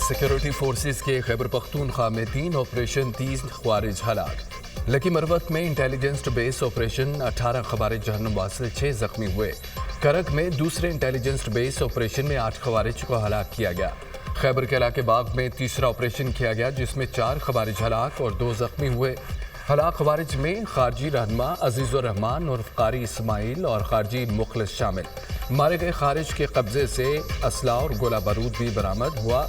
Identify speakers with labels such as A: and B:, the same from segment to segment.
A: Security forces के खैबर पख्तूनख्वा में 3 operation 30 खवारिज हलाक। लकी मरवत में इंटेलिजेंस बेस ऑपरेशन 18 खवारिज जहन्नुम वासिल 6 जख्मी हुए। करक में दूसरे इंटेलिजेंस बेस ऑपरेशन में 8 खवारिज को हलाक किया गया। खैबर के इलाके बाग में तीसरा ऑपरेशन किया गया जिसमें 4 खवारिज हलाक और 2 जख्मी हुए। हलाक खवारिज में खारजी रहनुमा अजीज़ुर रहमान और कारी इस्माइल और खारजी मुखलिस शामिल। मारे गए खारिज के कब्जे से असला और गोला बारूद भी बरामद हुआ।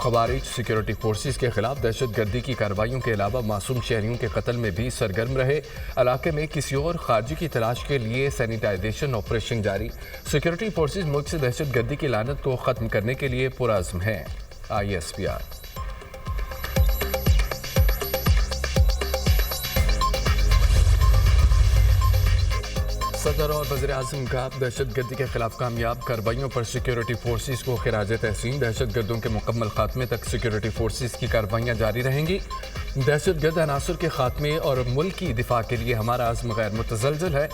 A: खवारिज सिक्योरिटी फोर्सेस के खिलाफ दहशत गर्दी की कार्रवाइयों के अलावा मासूम शहरियों के कत्ल में भी सरगर्म रहे। इलाके में किसी और खारजी की तलाश के लिए सैनिटाइजेशन ऑपरेशन जारी। सिक्योरिटी फोर्सेस मुल्क से दहशत गर्दी की लानत को ख़त्म करने के लिए पुरअज़्म हैं। ISPR। सदर और वज़ीर-ए-आज़म का दहशत गर्दी के खिलाफ कामयाब कार्रवाइयों पर सिक्योरिटी फोर्सेस को खिराज तहसीन। दहशत गर्दों के मुकम्मल खात्मे तक सिक्योरिटी फोर्सेस की कार्रवाइयाँ जारी रहेंगी। दहशत गर्द अनासर के खात्मे और मुल्क की दिफा के लिए हमारा आज़म गैर मुतज़लज़ल है।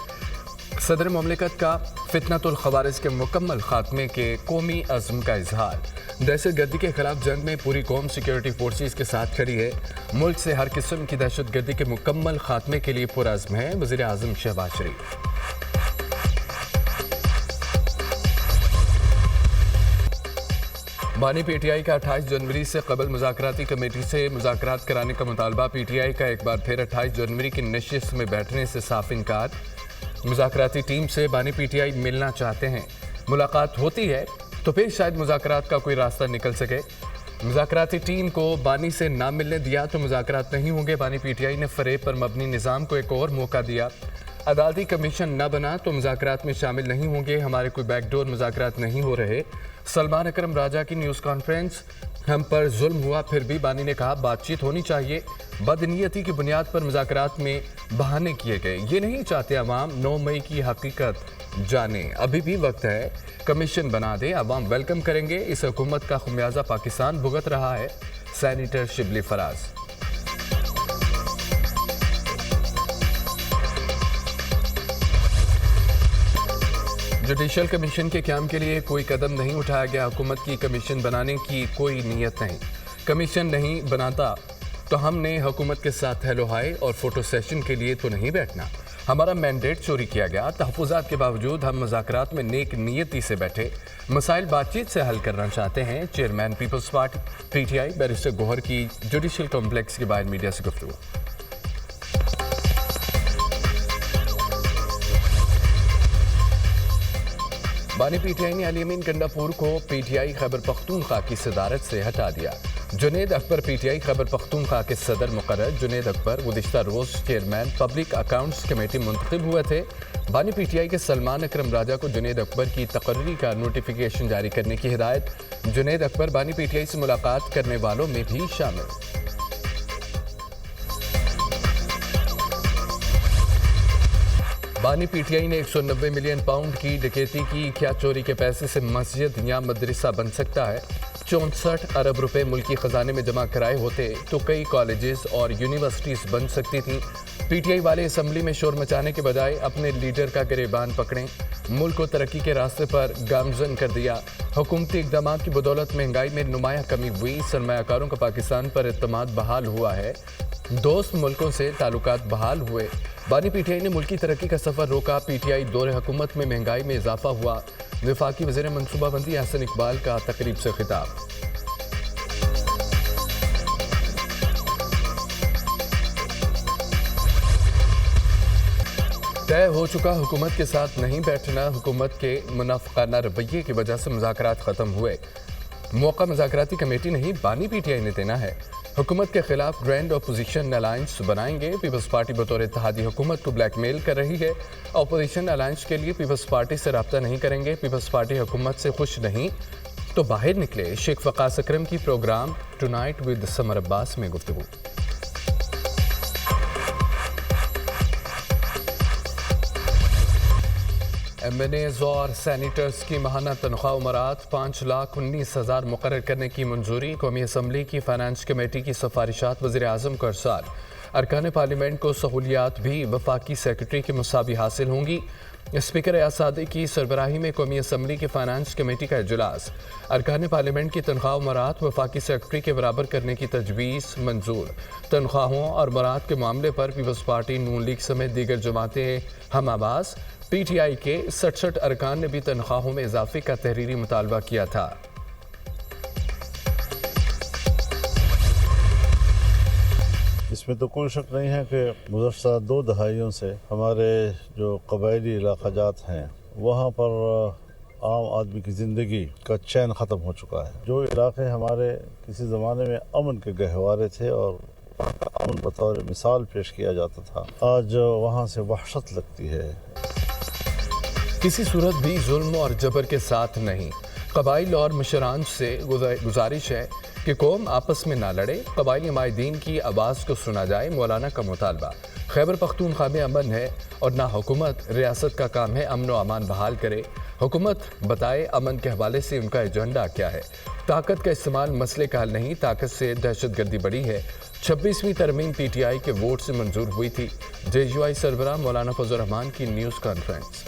A: सदर मुमलिकत का फितनतुल खवारिज के मुकम्मल खात्मे के कौमी अज़्म का इजहार। दहशत गर्दी के खिलाफ जंग में पूरी कौम सिक्योरिटी फोर्सेस के साथ खड़ी है। मुल्क से हर किस्म की दहशत गर्दी के मुकम्मल खात्मे के लिए पुरअज़्म है। वज़ीर-ए-आज़म शहबाज शरीफ। बानी PTI का 28 जनवरी से कबल मुज़ाकराती कमेटी से मुज़ाकरात कराने का मुतालबा। PTI का एक बार फिर 28 जनवरी की नशिस्त में बैठने से साफ इनकार। मुज़ाकराती टीम से बानी PTI मिलना चाहते हैं। मुलाकात होती है तो फिर शायद मुज़ाकरात का कोई रास्ता निकल सके। मुज़ाकराती टीम को बानी से ना मिलने दिया तो मुज़ाकरात नहीं होंगे। बानी PTI ने फ़रेब पर मबनी निज़ाम को एक और मौका दिया। अदालती कमीशन न बना तो मुज़ाकरात में शामिल नहीं होंगे। हमारे कोई बैकडोर मुज़ाकरात नहीं हो रहे। सलमान अकरम राजा की न्यूज़ कॉन्फ्रेंस। हम पर जुल्म हुआ फिर भी बानी ने कहा बातचीत होनी चाहिए। बदनीयती की बुनियाद पर मुज़ाकरात में बहाने किए गए। ये नहीं चाहते अवाम 9 मई की हकीकत जाने। अभी भी वक्त है, कमीशन बना दे, अवाम वेलकम करेंगे। इस हुकूमत का खुमियाजा पाकिस्तान भुगत रहा है। Senator Shibli Faraz. Judicial commission के क़याम के लिए कोई कदम नहीं उठाया गया। हुकूमत की कमीशन बनाने की कोई नीयत नहीं। कमीशन नहीं बनाता तो हमने हुकूमत के साथ हेलो हाय और फोटो सेशन के लिए तो नहीं बैठना। हमारा मैंडेट चोरी किया गया। तहफ़्फ़ुज़ात के बावजूद हम मुज़ाकरात में नेक नीयती से बैठे। मसाइल बातचीत से हल करना चाहते हैं। Chairman Peoples Party PTI barrister Gohar की जुडिशल कॉम्प्लेक्स के बाहर मीडिया से गुफ्तगू। बानी PTI ने अली अमीन गंडापुर को PTI खैबर पख्तूनख्वा की सदारत से हटा दिया। जुनेद अकबर PTI खैबर पख्तूनख्वा के सदर मुकर्रर। जुनेद अकबर गुज़िश्ता रोज़ चेयरमैन पब्लिक अकाउंट्स कमेटी मुंतखब हुए थे। बानी PTI के सलमान अकरम राजा को जुनेद अकबर की तकर्री का नोटिफिकेशन जारी करने की हिदायत। जुनेद अकबर बानी PTI से मुलाकात करने वालों में भी शामिल। बानी PTI ने 190 मिलियन पाउंड की डकैती की। क्या चोरी के पैसे से मस्जिद या मदरसा बन सकता है? 64 अरब रुपए मुल्की खजाने में जमा कराए होते तो कई कॉलेजेस और यूनिवर्सिटीज़ बन सकती थीं। PTI वाले असम्बली में शोर मचाने के बजाय अपने लीडर का गिरेबान पकड़ें। मुल्क को तरक्की के रास्ते पर गामजन कर दिया। हुकूमती इक़दामात की बदौलत महंगाई में नुमाया कमी हुई। सरमायाकारों का पाकिस्तान पर एतमाद बहाल हुआ है। दोस्त मुल्कों से ताल्लुकात बहाल हुए। बानी PTI ने मुल्की तरक्की का सफ़र रोका। PTI दौरे हुकूमत में महंगाई में इजाफा हुआ। वफाकी वज़ीर मनसूबाबंदी हसन इकबाल का तकरीब से खिताब। तय हो चुका हुकूमत के साथ नहीं बैठना। हुकूमत के मुनाफिकाना रवैये की वजह से मुज़ाकरात ख़त्म हुए। मौका मुज़ाकराती कमेटी नहीं बानी PTI ने देना है। हुकूमत के खिलाफ ग्रैंड अपोजिशन अलायंस बनाएंगे। पीपल्स पार्टी बतौर इत्तेहादी हुकूमत को ब्लैकमेल कर रही है। अपोजिशन अलायंस के लिए पीपल्स पार्टी से रब्ता नहीं करेंगे। पीपल्स पार्टी हुकूमत से खुश नहीं तो बाहर निकले। शेख फ़क़ास अकरम की programme tonight with Samar Abbas में गुफ्तगू। MNAs और सैनिटर्स की माहाना तनख्वाह उमरात 5,19,000 मुकर्रर करने की मंजूरी। कौमी असम्बली की फाइनेंस कमेटी की सिफारिशात वज़ीर-ए-आज़म को अरसाल। अरकान पार्लियामेंट को सहूलियात भी वफाकी सेक्रेटरी के मुसावी हासिल होंगी। स्पीकर एजाज़ादी की सरबराही में कौमी असम्बली की फाइनेंस कमेटी का इजलास। अरकान पार्लियामेंट की तनख्वाह मरात वफाकी सेक्रेटरी के बराबर करने की तजवीज़ मंजूर। तनख्वाहों और मरात के मामले पर पीपल्स पार्टी नून लीग समेत दीगर जमातें हम आवाज़। PTI के 67 अरकान ने भी तनख्वाहों में इजाफे का तहरीरी मुतालबा किया था।
B: इसमें तो कोई शक नहीं है कि गुज़श्ता 2 दहाइयों से हमारे जो कबायली इलाक़ाजात हैं वहाँ पर आम आदमी की ज़िंदगी का चैन ख़त्म हो चुका है। जो इलाक़े हमारे किसी ज़माने में अमन के गहवारे थे और अमन बतौर मिसाल पेश किया जाता था, आज वहाँ से वहशत लगती है।
A: किसी सूरत भी जुल्म और जबर के साथ नहीं। कबाइल और मशरान से गुजारिश है कि कौम आपस में ना लड़े, कबाइली माहिदीन की आवाज़ को सुना जाए। मौलाना का मुतालबा। खैबर पख्तूनख्वा में अमन है और ना हुकूमत, रियासत का काम है अमन व अमान बहाल करे। हुकूमत बताए अमन के हवाले से उनका एजेंडा क्या है। ताकत का इस्तेमाल मसले का हल नहीं, ताकत से दहशतगर्दी बढ़ी है। 26वीं तरमीम PTI के वोट से मंजूर हुई थी। JUI सरबराह मौलाना फजल रहमान की news conference.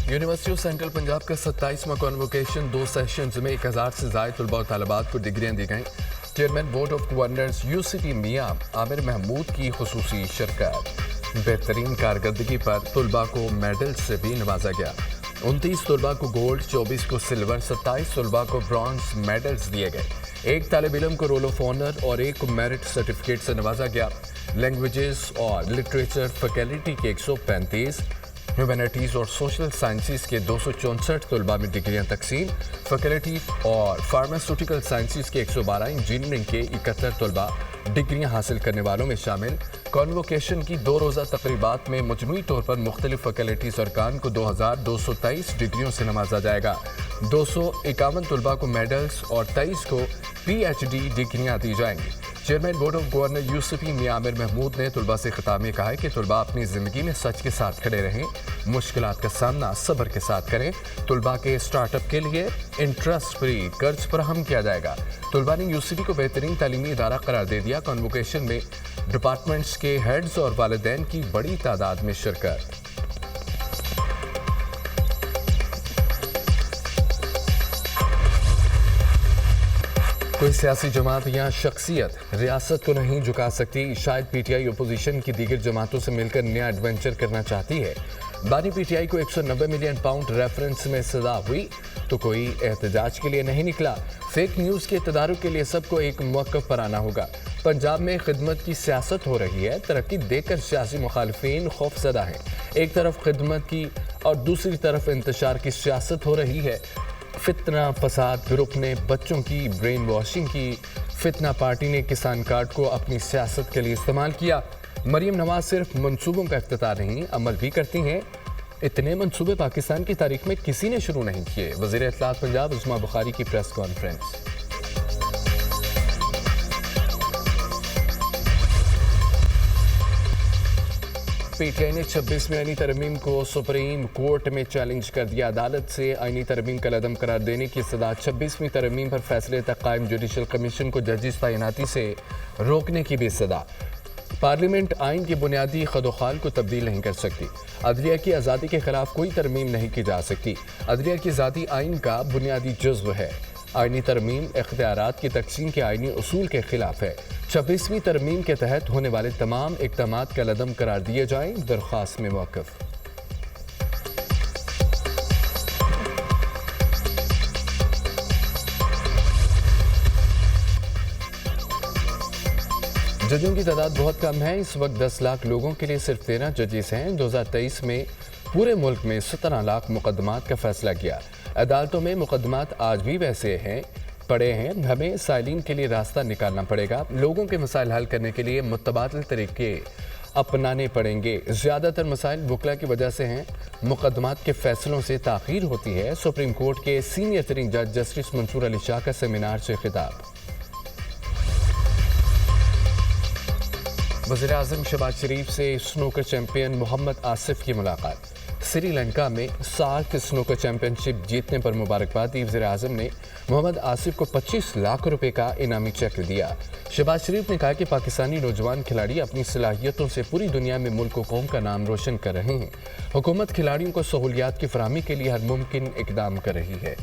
A: University of central Punjab का 27वां कॉन्वोकेशन 2 सेशंस में 1000 से ज़ायद तलबा और तालिबात को डिग्रियाँ दी गईं। Chairman board of governors UCP मियां आमिर महमूद की खुसूसी शिरकत। बेहतरीन कारकर्दगी पर तलबा को मेडल से भी नवाजा गया। 29 तलबा को गोल्ड, 24 को सिल्वर, 27 तलबा को ब्रॉन्ज मेडल्स दिए गए। एक तालिब इल्म को रोल ऑफ ऑनर और एक को मेरिट सर्टिफिकेट से नवाजा गया। लैंग्वेजेस और लिटरेचर फैकल्टी के 135, ह्यूमैनिटीज़ और सोशल साइंसेस के 264 तलबा में डिग्रियाँ तकसीम। फैकल्टी और फार्मास्यूटिकल साइंसेस के 112, इंजीनियरिंग के 71 तलबा डिग्रियाँ हासिल करने वालों में शामिल। कॉन्वोकेशन की 2 रोज़ा तकरीबात में मजमूई तौर पर मुख्तलिफ फैकल्टीज़ अरकान को 2223 डिग्रियों से नवाजा जाएगा। 251 तलबा को मेडल्स और 23 को PhD डिग्रियाँ दी जाएंगी। Chairman board of governor UCP मियां आमिर महमूद ने तलबा से खिताब में कहा है कि तलबा अपनी ज़िंदगी में सच के साथ खड़े रहें, मुश्किलात का सामना सब्र के साथ करें। तलबा के स्टार्टअप के लिए इंटरेस्ट फ्री कर्ज फराहम किया जाएगा। तलबा ने UCP को बेहतरीन तालीमी इदारा करार दे दिया। कॉन्वोकेशन में डिपार्टमेंट्स के हेड्स और वालिदैन की बड़ी तादाद में शिरकत। कोई सियासी जमात या शख्सियत रियासत को नहीं झुका सकती। शायद PTI अपोजिशन की दीगर जमातों से मिलकर नया एडवेंचर करना चाहती है। बानी PTI को 190 मिलियन पाउंड रेफरेंस में सजा हुई तो कोई एहतजाज के लिए नहीं निकला। फेक न्यूज़ के तदारुक के लिए सबको एक मौक़िफ़ पर आना होगा। पंजाब में खिदमत की सियासत हो रही है। तरक्की देखकर सियासी मुखालिफिन खौफज़दा हैं। एक तरफ खिदमत की और दूसरी तरफ इंतशार की सियासत हो रही है। फितना फसाद ग्रुप ने बच्चों की ब्रेन वॉशिंग की। फितना पार्टी ने किसान कार्ड को अपनी सियासत के लिए इस्तेमाल किया। मरीम नवाज सिर्फ मंसूबों का इफ्तिताह नहीं, अमल भी करती हैं। इतने मंसूबे पाकिस्तान की तारीख में किसी ने शुरू नहीं किए। वज़ीर इत्तलात पंजाब उस्मा बुखारी की प्रेस कॉन्फ्रेंस। PTI ने 26वीं आईनी तरमीम को सुप्रीम कोर्ट में चैलेंज कर दिया। अदालत से आईनी तरमीम का लदम करार देने की सदा। 26वीं तरमीम पर फैसले तक कायम जुडिशल कमीशन को जजिस तैनाती से रोकने की भी सदा। पार्लियामेंट आइन की बुनियादी खदोखाल को तब्दील नहीं कर सकती। अदलिया की आज़ादी के खिलाफ कोई तरमीम नहीं की जा सकती। अदलिया की आज़ादी आइन का बुनियादी जुज़्व है। आइनी तरमीम इख्तियारात की तकसीम के आइनी उसूल के खिलाफ है। 26वीं तरमीम के तहत होने वाले तमाम इक़दामात का लदम करार दिए जाएं। दरख्वास्त में मौक़िफ़। जजों की तादाद बहुत कम है। इस वक्त 10 लाख लोगों के लिए सिर्फ 13 जजेस हैं। 2023 में पूरे मुल्क में 17 लाख मुकदमात का फैसला किया। अदालतों में मुकदमात आज भी वैसे हैं पड़े हैं। हमें साइलिन के लिए रास्ता निकालना पड़ेगा। लोगों के मसाइल हल करने के लिए मुतबादिल तरीके अपनाने पड़ेंगे। ज़्यादातर मसाइल वकला की वजह से हैं। मुकदमात के फैसलों से ताख़ीर होती है। सुप्रीम कोर्ट के सीनियर तरीन जज जस्टिस मंसूर अली शाह का सेमिनार से खिताब। वज़ीर-ए-आज़म शहबाज शरीफ से स्नूकर चैंपियन मोहम्मद आसिफ की मुलाकात। श्रीलंका में सार्क स्नूकर चैंपियनशिप जीतने पर मुबारकबाद दी। वज़ीर-ए-आज़म ने मोहम्मद आसिफ को 25 लाख रुपए का इनामी चेक दिया। शहबाज शरीफ ने कहा कि पाकिस्तानी नौजवान खिलाड़ी अपनी सलाहियतों से पूरी दुनिया में मुल्क व कौम का नाम रोशन कर रहे हैं। हुकूमत खिलाड़ियों को सहूलियात की फराहमी के लिए हर मुमकिन इकदाम कर रही है।